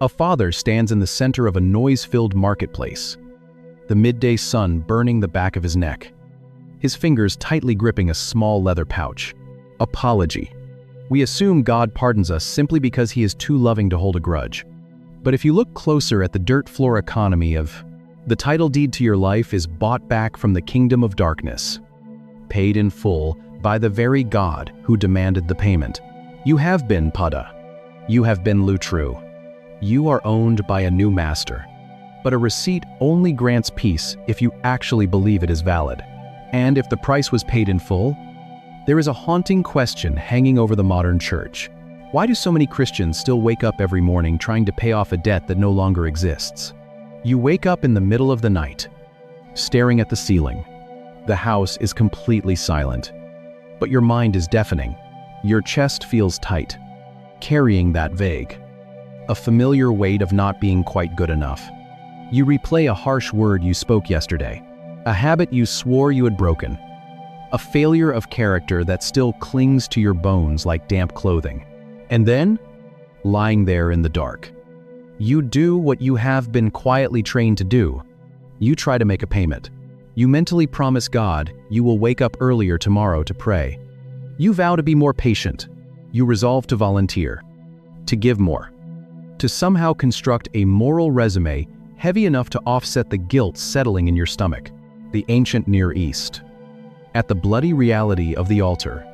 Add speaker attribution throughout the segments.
Speaker 1: A father stands in the center of a noise-filled marketplace, the midday sun burning the back of his neck, his fingers tightly gripping a small leather pouch. Apology. We assume God pardons us simply because he is too loving to hold a grudge. But if you look closer at the dirt floor economy of the title deed to your life is bought back from the kingdom of darkness, paid in full by the very God who demanded the payment. You have been Padah. You have been Lutru. You are owned by a new master. But a receipt only grants peace if you actually believe it is valid. And if the price was paid in full, there is a haunting question hanging over the modern church. Why do so many Christians still wake up every morning trying to pay off a debt that no longer exists? You wake up in the middle of the night, staring at the ceiling. The house is completely silent, but your mind is deafening. Your chest feels tight, carrying that vague, a familiar weight of not being quite good enough. You replay a harsh word you spoke yesterday, a habit you swore you had broken, a failure of character that still clings to your bones like damp clothing. And then, lying there in the dark, you do what you have been quietly trained to do. You try to make a payment. You mentally promise God you will wake up earlier tomorrow to pray. You vow to be more patient. You resolve to volunteer, to give more, to somehow construct a moral resume heavy enough to offset the guilt settling in your stomach. The ancient Near East. At the bloody reality of the altar,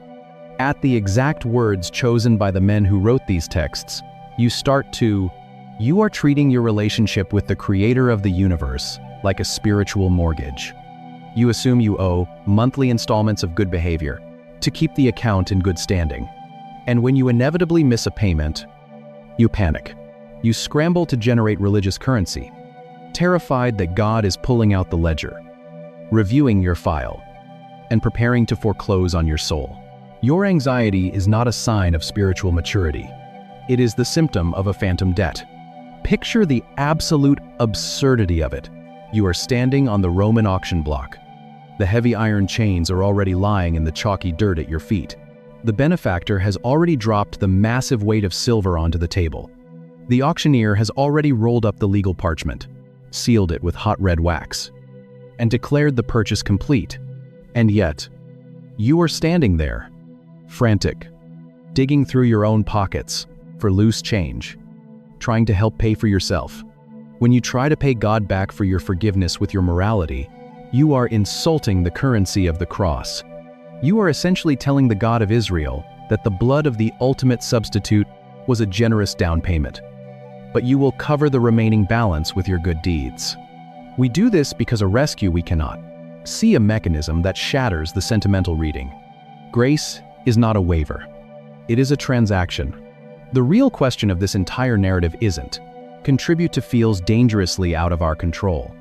Speaker 1: at the exact words chosen by the men who wrote these texts, you are treating your relationship with the creator of the universe like a spiritual mortgage. You assume you owe monthly installments of good behavior to keep the account in good standing. And when you inevitably miss a payment, you panic. You scramble to generate religious currency, terrified that God is pulling out the ledger, reviewing your file, and preparing to foreclose on your soul. Your anxiety is not a sign of spiritual maturity. It is the symptom of a phantom debt. Picture the absolute absurdity of it. You are standing on the Roman auction block. The heavy iron chains are already lying in the chalky dirt at your feet. The benefactor has already dropped the massive weight of silver onto the table. The auctioneer has already rolled up the legal parchment, sealed it with hot red wax, and declared the purchase complete. And yet, you are standing there, frantic, digging through your own pockets for loose change, trying to help pay for yourself. When you try to pay God back for your forgiveness with your morality, you are insulting the currency of the cross. You are essentially telling the God of Israel that the blood of the ultimate substitute was a generous down payment, but you will cover the remaining balance with your good deeds. We do this because a rescue we cannot see a mechanism that shatters the sentimental reading. Grace is not a waiver. It is a transaction. The real question of this entire narrative isn't contribute to feels dangerously out of our control.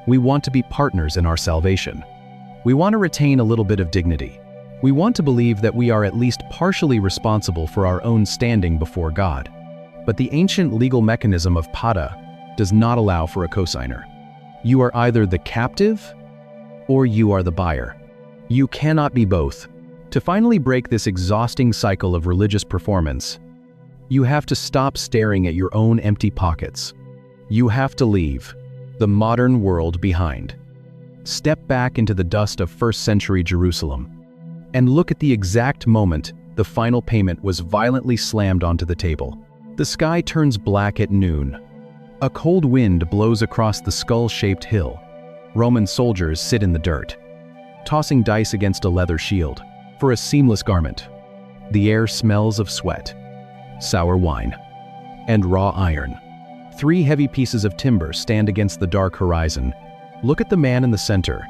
Speaker 1: We want to be partners in our salvation. We want to retain a little bit of dignity. We want to believe that we are at least partially responsible for our own standing before God. But the ancient legal mechanism of Padah does not allow for a cosigner. You are either the captive or you are the buyer. You cannot be both. To finally break this exhausting cycle of religious performance, you have to stop staring at your own empty pockets. You have to leave the modern world behind. Step back into the dust of first-century Jerusalem and look at the exact moment the final payment was violently slammed onto the table. The sky turns black at noon. A cold wind blows across the skull-shaped hill. Roman soldiers sit in the dirt, tossing dice against a leather shield for a seamless garment. The air smells of sweat, sour wine, and raw iron. 3 heavy pieces of timber stand against the dark horizon. Look at the man in the center.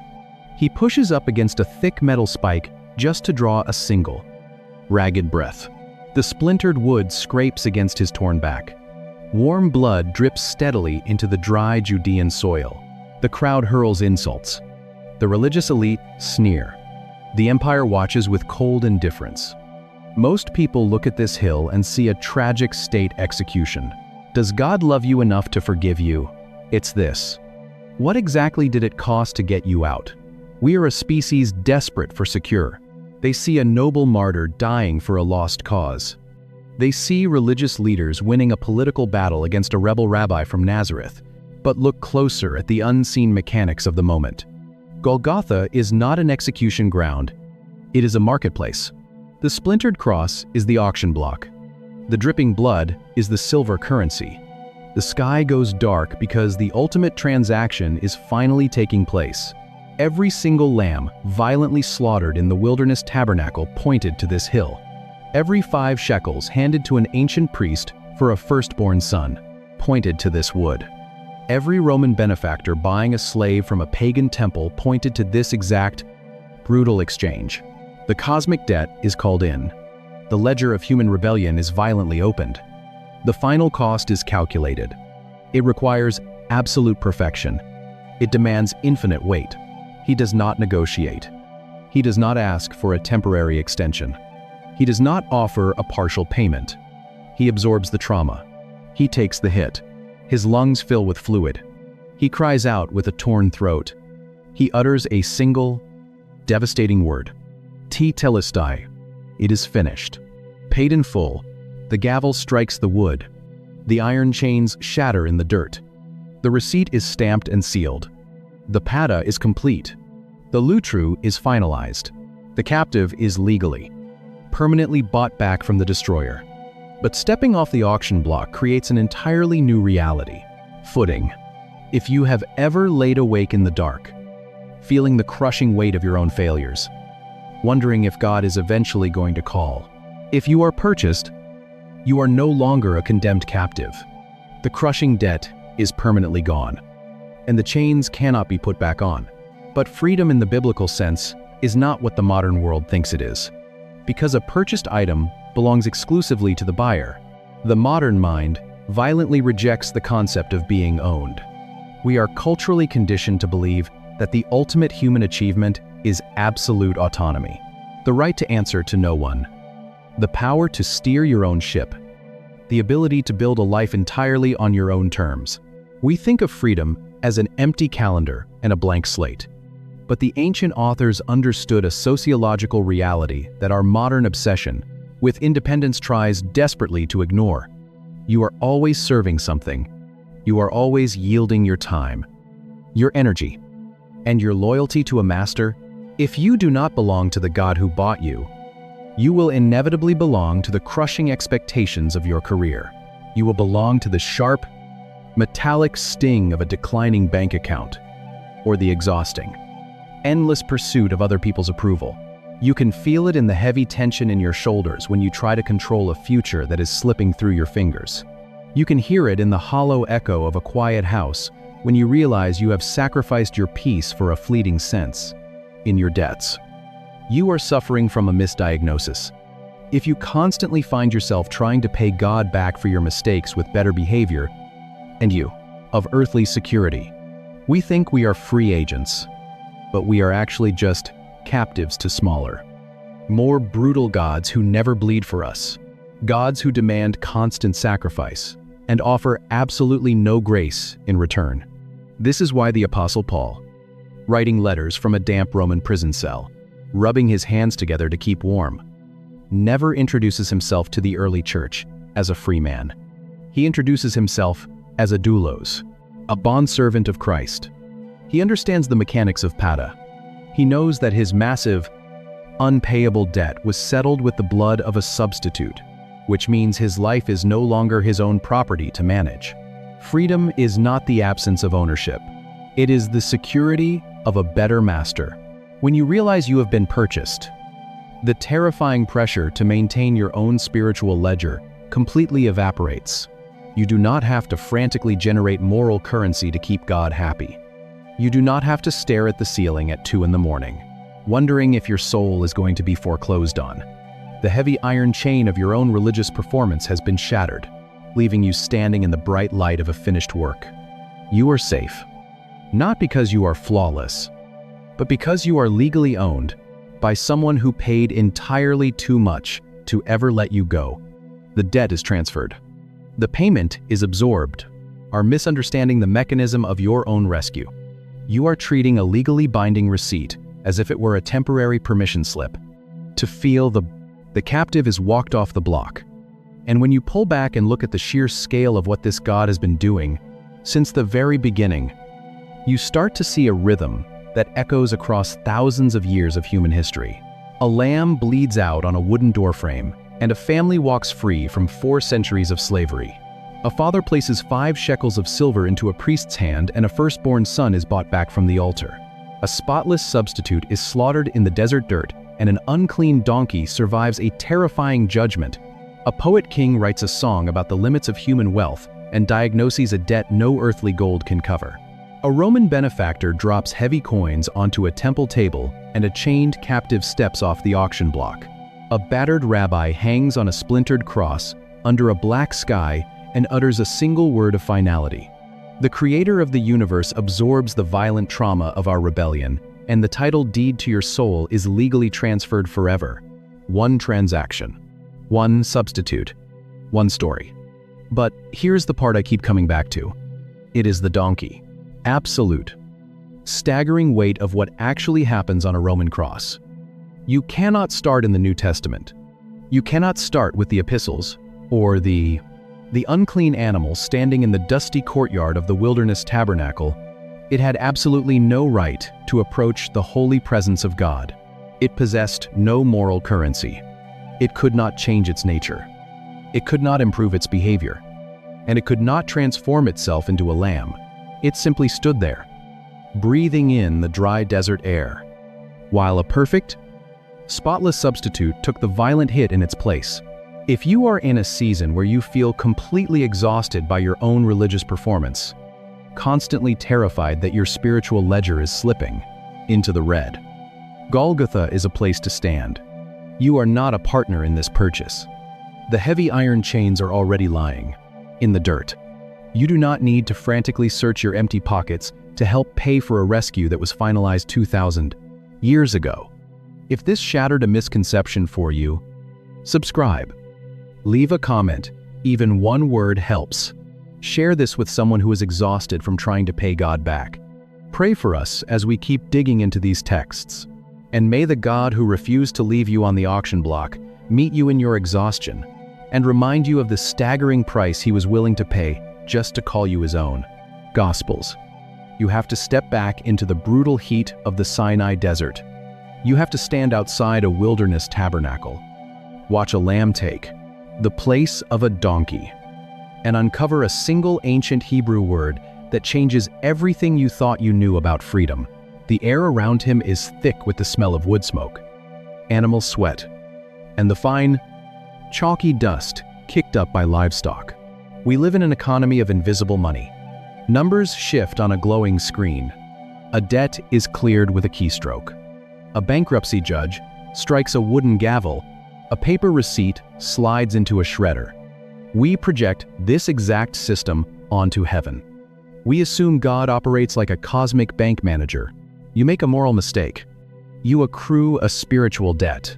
Speaker 1: He pushes up against a thick metal spike just to draw a single, ragged breath. The splintered wood scrapes against his torn back. Warm blood drips steadily into the dry Judean soil. The crowd hurls insults. The religious elite sneer. The empire watches with cold indifference. Most people look at this hill and see a tragic state execution. Does God love you enough to forgive you? It's this. What exactly did it cost to get you out? We are a species desperate for secure. They see a noble martyr dying for a lost cause. They see religious leaders winning a political battle against a rebel rabbi from Nazareth, but look closer at the unseen mechanics of the moment. Golgotha is not an execution ground, it is a marketplace. The splintered cross is the auction block. The dripping blood is the silver currency. The sky goes dark because the ultimate transaction is finally taking place. Every single lamb violently slaughtered in the wilderness tabernacle pointed to this hill. Every 5 shekels handed to an ancient priest for a firstborn son pointed to this wood. Every Roman benefactor buying a slave from a pagan temple pointed to this exact, brutal exchange. The cosmic debt is called in. The ledger of human rebellion is violently opened. The final cost is calculated. It requires absolute perfection. It demands infinite weight. He does not negotiate. He does not ask for a temporary extension. He does not offer a partial payment. He absorbs the trauma. He takes the hit. His lungs fill with fluid. He cries out with a torn throat. He utters a single, devastating word. Tetelestai. It is finished. Paid in full, the gavel strikes the wood. The iron chains shatter in the dirt. The receipt is stamped and sealed. The Padah is complete. The lutru is finalized. The captive is legally, permanently bought back from the destroyer. But stepping off the auction block creates an entirely new reality. Footing. If you have ever laid awake in the dark, feeling the crushing weight of your own failures, wondering if God is eventually going to call, if you are purchased, you are no longer a condemned captive. The crushing debt is permanently gone, and the chains cannot be put back on. But freedom in the biblical sense is not what the modern world thinks it is. Because a purchased item belongs exclusively to the buyer, the modern mind violently rejects the concept of being owned. We are culturally conditioned to believe that the ultimate human achievement is absolute autonomy, the right to answer to no one, the power to steer your own ship, the ability to build a life entirely on your own terms. We think of freedom as an empty calendar and a blank slate. But the ancient authors understood a sociological reality that our modern obsession with independence tries desperately to ignore. You are always serving something. You are always yielding your time, your energy, and your loyalty to a master. If you do not belong to the God who bought you, you will inevitably belong to the crushing expectations of your career. You will belong to the sharp, metallic sting of a declining bank account, or the exhausting, endless pursuit of other people's approval. You can feel it in the heavy tension in your shoulders when you try to control a future that is slipping through your fingers. You can hear it in the hollow echo of a quiet house when you realize you have sacrificed your peace for a fleeting sense in your debts. You are suffering from a misdiagnosis. If you constantly find yourself trying to pay God back for your mistakes with better behavior, and you, of earthly security, we think we are free agents, but we are actually just captives to smaller, more brutal gods who never bleed for us, gods who demand constant sacrifice and offer absolutely no grace in return. This is why the Apostle Paul, writing letters from a damp Roman prison cell, rubbing his hands together to keep warm, never introduces himself to the early church as a free man. He introduces himself as a doulos, a bondservant of Christ. He understands the mechanics of Padah. He knows that his massive, unpayable debt was settled with the blood of a substitute, which means his life is no longer his own property to manage. Freedom is not the absence of ownership. It is the security of a better master. When you realize you have been purchased, the terrifying pressure to maintain your own spiritual ledger completely evaporates. You do not have to frantically generate moral currency to keep God happy. You do not have to stare at the ceiling at 2 a.m, wondering if your soul is going to be foreclosed on. The heavy iron chain of your own religious performance has been shattered, leaving you standing in the bright light of a finished work. You are safe, not because you are flawless, but because you are legally owned by someone who paid entirely too much to ever let you go. The debt is transferred. The payment is absorbed, are misunderstanding the mechanism of your own rescue. You are treating a legally binding receipt as if it were a temporary permission slip. To feel the captive is walked off the block, And when you pull back and look at the sheer scale of what this God has been doing since the very beginning, you start to see a rhythm that echoes across thousands of years of human history. A lamb bleeds out on a wooden doorframe, and a family walks free from 4 centuries of slavery. A father places 5 shekels of silver into a priest's hand, and a firstborn son is bought back from the altar. A spotless substitute is slaughtered in the desert dirt, and an unclean donkey survives a terrifying judgment. A poet king writes a song about the limits of human wealth and diagnoses a debt no earthly gold can cover. A Roman benefactor drops heavy coins onto a temple table, and a chained captive steps off the auction block. A battered rabbi hangs on a splintered cross under a black sky and utters a single word of finality. The creator of the universe absorbs the violent trauma of our rebellion, and the title deed to your soul is legally transferred forever. One transaction. One substitute. One story. But here's the part I keep coming back to. It is the donkey. Absolute, staggering weight of what actually happens on a Roman cross. You cannot start in the New Testament. You cannot start with the epistles, or the unclean animal standing in the dusty courtyard of the wilderness tabernacle. It had absolutely no right to approach the holy presence of God. It possessed no moral currency. It could not change its nature. It could not improve its behavior. And it could not transform itself into a lamb. It simply stood there, breathing in the dry desert air, while a perfect, spotless substitute took the violent hit in its place. If you are in a season where you feel completely exhausted by your own religious performance, constantly terrified that your spiritual ledger is slipping into the red, Golgotha is a place to stand. You are not a partner in this purchase. The heavy iron chains are already lying in the dirt. You do not need to frantically search your empty pockets to help pay for a rescue that was finalized 2,000 years ago. If this shattered a misconception for you, subscribe. Leave a comment. Even one word helps. Share this with someone who is exhausted from trying to pay God back. Pray for us as we keep digging into these texts. And may the God who refused to leave you on the auction block meet you in your exhaustion and remind you of the staggering price he was willing to pay just to call you his own. Gospels. You have to step back into the brutal heat of the Sinai desert. You have to stand outside a wilderness tabernacle, watch a lamb take the place of a donkey, and uncover a single ancient Hebrew word that changes everything you thought you knew about freedom. The air around him is thick with the smell of wood smoke, animal sweat, and the fine, chalky dust kicked up by livestock. We live in an economy of invisible money. Numbers shift on a glowing screen. A debt is cleared with a keystroke. A bankruptcy judge strikes a wooden gavel. A paper receipt slides into a shredder. We project this exact system onto heaven. We assume God operates like a cosmic bank manager. You make a moral mistake. You accrue a spiritual debt.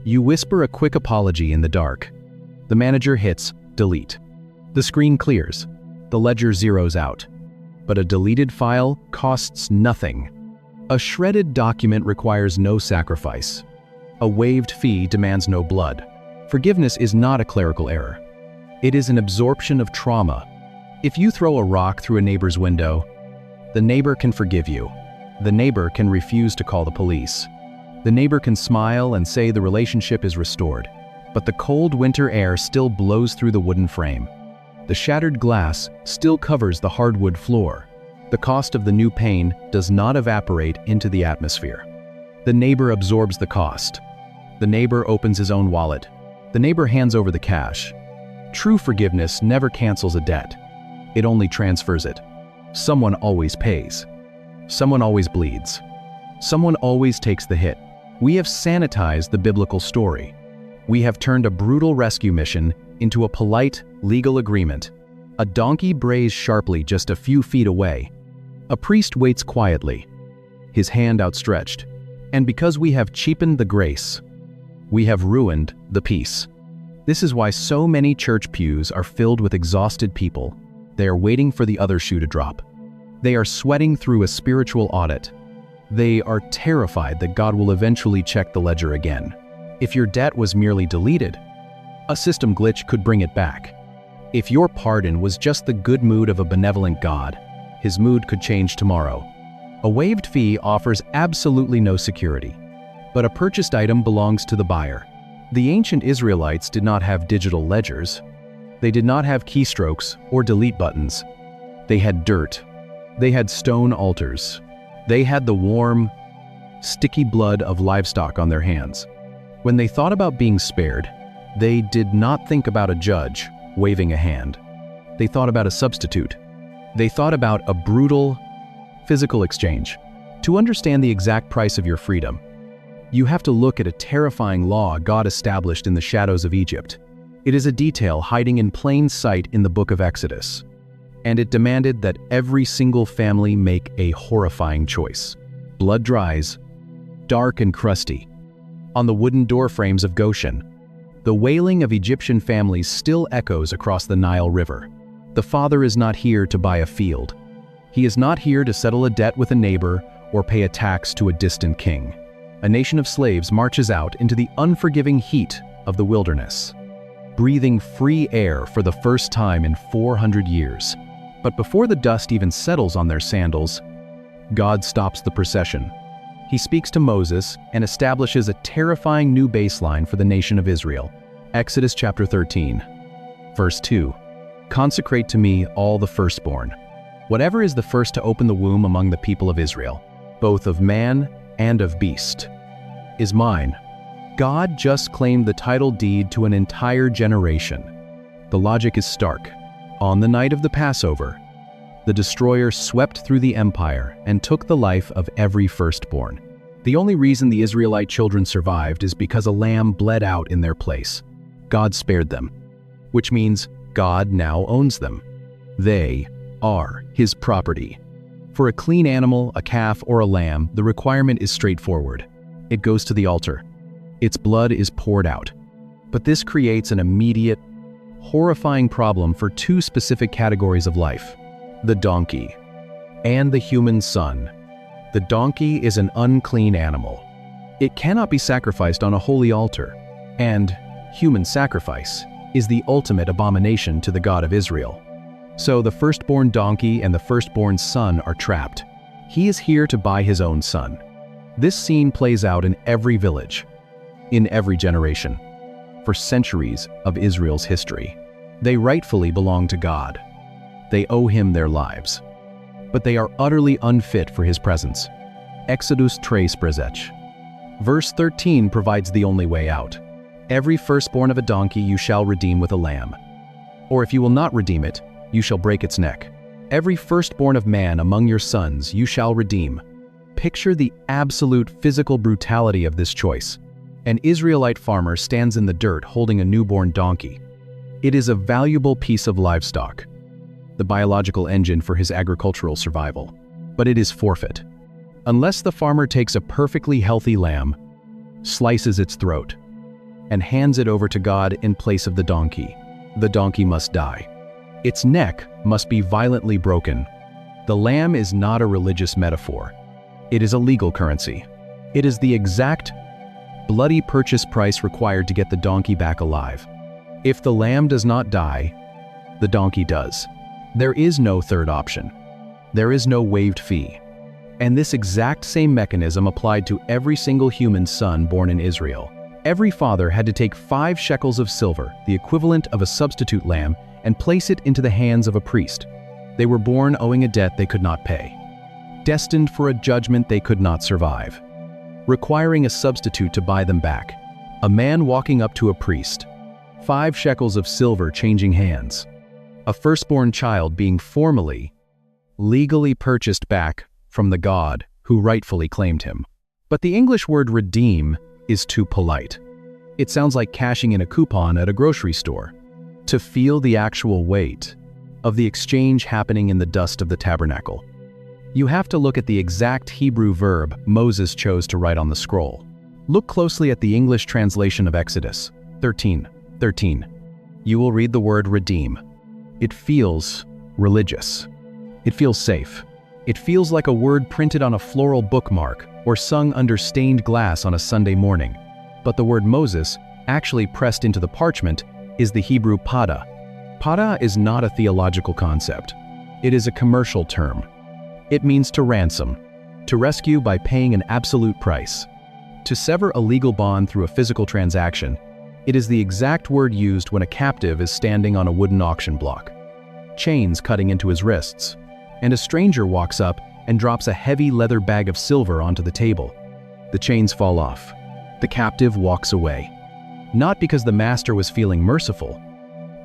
Speaker 1: You whisper a quick apology in the dark. The manager hits delete. The screen clears. The ledger zeroes out. But a deleted file costs nothing. A shredded document requires no sacrifice. A waived fee demands no blood. Forgiveness is not a clerical error. It is an absorption of trauma. If you throw a rock through a neighbor's window, the neighbor can forgive you. The neighbor can refuse to call the police. The neighbor can smile and say the relationship is restored. But the cold winter air still blows through the wooden frame. The shattered glass still covers the hardwood floor. The cost of the new pane does not evaporate into the atmosphere. The neighbor absorbs the cost. The neighbor opens his own wallet. The neighbor hands over the cash. True forgiveness never cancels a debt. It only transfers it. Someone always pays. Someone always bleeds. Someone always takes the hit. We have sanitized the biblical story. We have turned a brutal rescue mission into a polite, legal agreement. A donkey brays sharply just a few feet away. A priest waits quietly, his hand outstretched. And because we have cheapened the grace, we have ruined the peace. This is why so many church pews are filled with exhausted people. They are waiting for the other shoe to drop. They are sweating through a spiritual audit. They are terrified that God will eventually check the ledger again. If your debt was merely deleted, A system glitch could bring it back. If your pardon was just the good mood of a benevolent God, his mood could change tomorrow. A waived fee offers absolutely no security, but a purchased item belongs to the buyer. The ancient Israelites did not have digital ledgers. They did not have keystrokes or delete buttons. They had dirt. They had stone altars. They had the warm, sticky blood of livestock on their hands. When they thought about being spared, they did not think about a judge waving a hand. They thought about a substitute. They thought about a brutal, physical exchange. To understand the exact price of your freedom, you have to look at a terrifying law God established in the shadows of Egypt. It is a detail hiding in plain sight in the book of Exodus, and it demanded that every single family make a horrifying choice. Blood dries, dark and crusty, on the wooden door frames of Goshen. The wailing of Egyptian families still echoes across the Nile River. The father is not here to buy a field. He is not here to settle a debt with a neighbor or pay a tax to a distant king. A nation of slaves marches out into the unforgiving heat of the wilderness, breathing free air for the first time in 400 years. But before the dust even settles on their sandals, God stops the procession. He speaks to Moses and establishes a terrifying new baseline for the nation of Israel. Exodus chapter 13, verse 2. Consecrate to me all the firstborn. Whatever is the first to open the womb among the people of Israel, both of man and of beast, is mine. God just claimed the title deed to an entire generation. The logic is stark. On the night of the Passover, the destroyer swept through the empire and took the life of every firstborn. The only reason the Israelite children survived is because a lamb bled out in their place. God spared them, which means God now owns them. They are his property. For a clean animal, a calf, or a lamb, the requirement is straightforward. It goes to the altar. Its blood is poured out. But this creates an immediate, horrifying problem for two specific categories of life: the donkey and the human son. The donkey is an unclean animal. It cannot be sacrificed on a holy altar, and human sacrifice is the ultimate abomination to the God of Israel. So the firstborn donkey and the firstborn son are trapped. He is here to buy his own son. This scene plays out in every village, in every generation, for centuries of Israel's history. They rightfully belong to God. They owe him their lives. But they are utterly unfit for his presence. Exodus 3:13. Verse 13 provides the only way out. Every firstborn of a donkey you shall redeem with a lamb. Or if you will not redeem it, you shall break its neck. Every firstborn of man among your sons you shall redeem. Picture the absolute physical brutality of this choice. An Israelite farmer stands in the dirt holding a newborn donkey. It is a valuable piece of livestock, the biological engine for his agricultural survival. But it is forfeit. Unless the farmer takes a perfectly healthy lamb, slices its throat, and hands it over to God in place of the donkey must die. Its neck must be violently broken. The lamb is not a religious metaphor. It is a legal currency. It is the exact, bloody purchase price required to get the donkey back alive. If the lamb does not die, the donkey does. There is no third option. There is no waived fee. And this exact same mechanism applied to every single human son born in Israel. Every father had to take 5 shekels of silver, the equivalent of a substitute lamb, and place it into the hands of a priest. They were born owing a debt they could not pay, destined for a judgment they could not survive, requiring a substitute to buy them back. A man walking up to a priest, 5 shekels of silver changing hands. A firstborn child being formally, legally purchased back from the God who rightfully claimed him. But the English word redeem is too polite. It sounds like cashing in a coupon at a grocery store. To feel the actual weight of the exchange happening in the dust of the tabernacle, you have to look at the exact Hebrew verb Moses chose to write on the scroll. Look closely at the English translation of Exodus 13:13. You will read the word redeem. It feels religious. It feels safe. It feels like a word printed on a floral bookmark or sung under stained glass on a Sunday morning. But the word Moses, actually pressed into the parchment, is the Hebrew Padah. Padah is not a theological concept. It is a commercial term. It means to ransom, to rescue by paying an absolute price. To sever a legal bond through a physical transaction, it is the exact word used when a captive is standing on a wooden auction block, chains cutting into his wrists, and a stranger walks up and drops a heavy leather bag of silver onto the table. The chains fall off. The captive walks away. Not because the master was feeling merciful,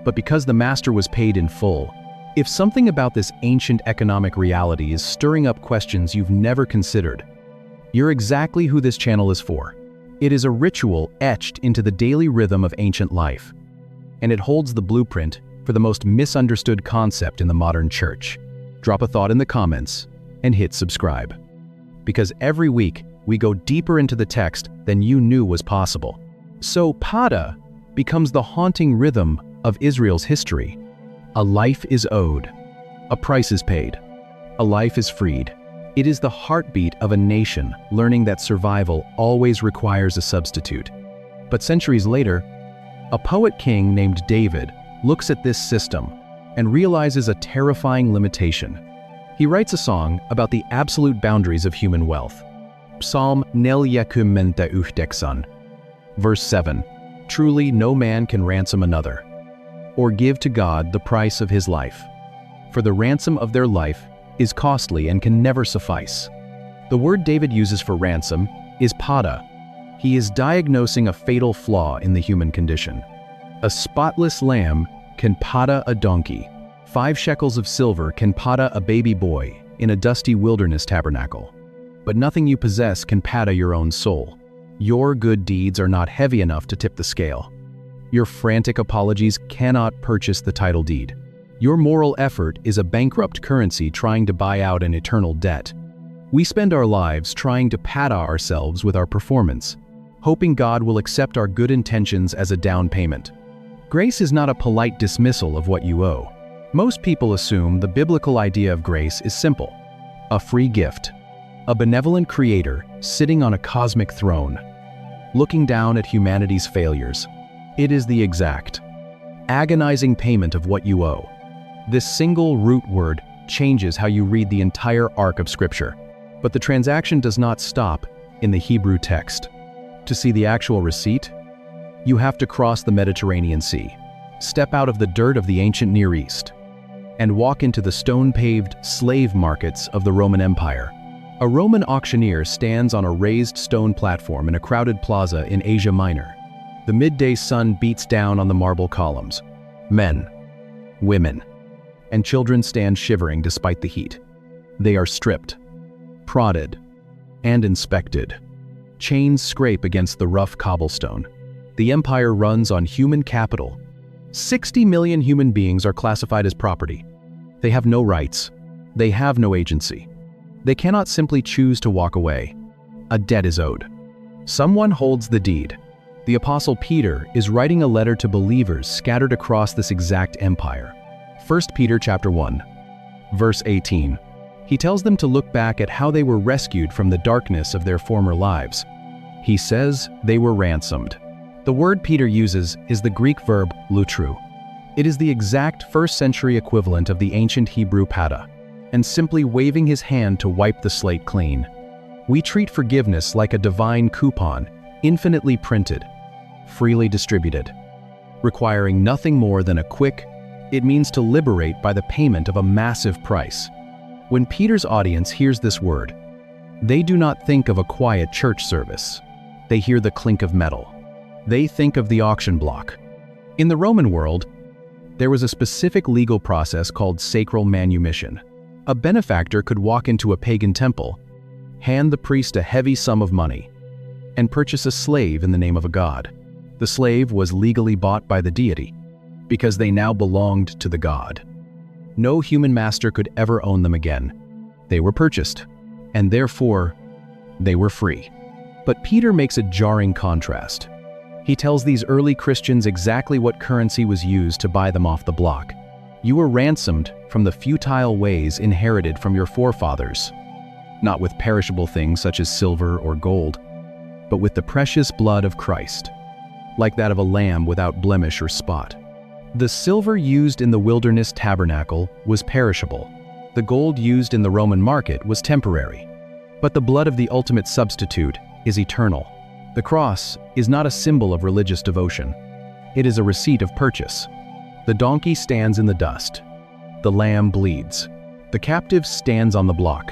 Speaker 1: but because the master was paid in full. If something about this ancient economic reality is stirring up questions you've never considered, you're exactly who this channel is for. It is a ritual etched into the daily rhythm of ancient life, and it holds the blueprint for the most misunderstood concept in the modern church. Drop a thought in the comments and hit subscribe. Because every week, we go deeper into the text than you knew was possible. So Padah becomes the haunting rhythm of Israel's history. A life is owed. A price is paid. A life is freed. It is the heartbeat of a nation learning that survival always requires a substitute. But centuries later, a poet king named David looks at this system and realizes a terrifying limitation. He writes a song about the absolute boundaries of human wealth. Psalm Nel Yakum Menta Uhdeksan. Verse 7, "Truly no man can ransom another, or give to God the price of his life. For the ransom of their life is costly and can never suffice." The word David uses for ransom is padah. He is diagnosing a fatal flaw in the human condition. A spotless lamb can padah a donkey. 5 shekels of silver can padah a baby boy in a dusty wilderness tabernacle. But nothing you possess can padah your own soul. Your good deeds are not heavy enough to tip the scale. Your frantic apologies cannot purchase the title deed. Your moral effort is a bankrupt currency trying to buy out an eternal debt. We spend our lives trying to padah ourselves with our performance, hoping God will accept our good intentions as a down payment. Grace is not a polite dismissal of what you owe. Most people assume the biblical idea of grace is simple: a free gift, a benevolent creator sitting on a cosmic throne, looking down at humanity's failures. It is the exact, agonizing payment of what you owe. This single root word changes how you read the entire arc of Scripture. But the transaction does not stop in the Hebrew text. To see the actual receipt, you have to cross the Mediterranean Sea, step out of the dirt of the ancient Near East, and walk into the stone-paved slave markets of the Roman Empire. A Roman auctioneer stands on a raised stone platform in a crowded plaza in Asia Minor. The midday sun beats down on the marble columns. Men, women, and children stand shivering despite the heat. They are stripped, prodded, and inspected. Chains scrape against the rough cobblestone. The empire runs on human capital. 60 million human beings are classified as property. They have no rights. They have no agency. They cannot simply choose to walk away. A debt is owed. Someone holds the deed. The Apostle Peter is writing a letter to believers scattered across this exact empire. 1 Peter chapter 1, verse 18. He tells them to look back at how they were rescued from the darkness of their former lives. He says they were ransomed. The word Peter uses is the Greek verb lutru. It is the exact first-century equivalent of the ancient Hebrew padah, and simply waving his hand to wipe the slate clean. We treat forgiveness like a divine coupon, infinitely printed, freely distributed, requiring nothing more than a quick, it means to liberate by the payment of a massive price. When Peter's audience hears this word, they do not think of a quiet church service. They hear the clink of metal. They think of the auction block. In the Roman world, there was a specific legal process called sacral manumission. A benefactor could walk into a pagan temple, hand the priest a heavy sum of money, and purchase a slave in the name of a god. The slave was legally bought by the deity, because they now belonged to the god. No human master could ever own them again. They were purchased, and therefore, they were free. But Peter makes a jarring contrast. He tells these early Christians exactly what currency was used to buy them off the block. You were ransomed from the futile ways inherited from your forefathers, not with perishable things such as silver or gold, but with the precious blood of Christ, like that of a lamb without blemish or spot. The silver used in the wilderness tabernacle was perishable. The gold used in the Roman market was temporary. But the blood of the ultimate substitute is eternal. The cross is not a symbol of religious devotion. It is a receipt of purchase. The donkey stands in the dust. The lamb bleeds. The captive stands on the block.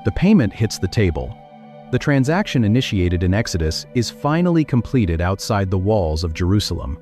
Speaker 1: The payment hits the table. The transaction initiated in Exodus is finally completed outside the walls of Jerusalem.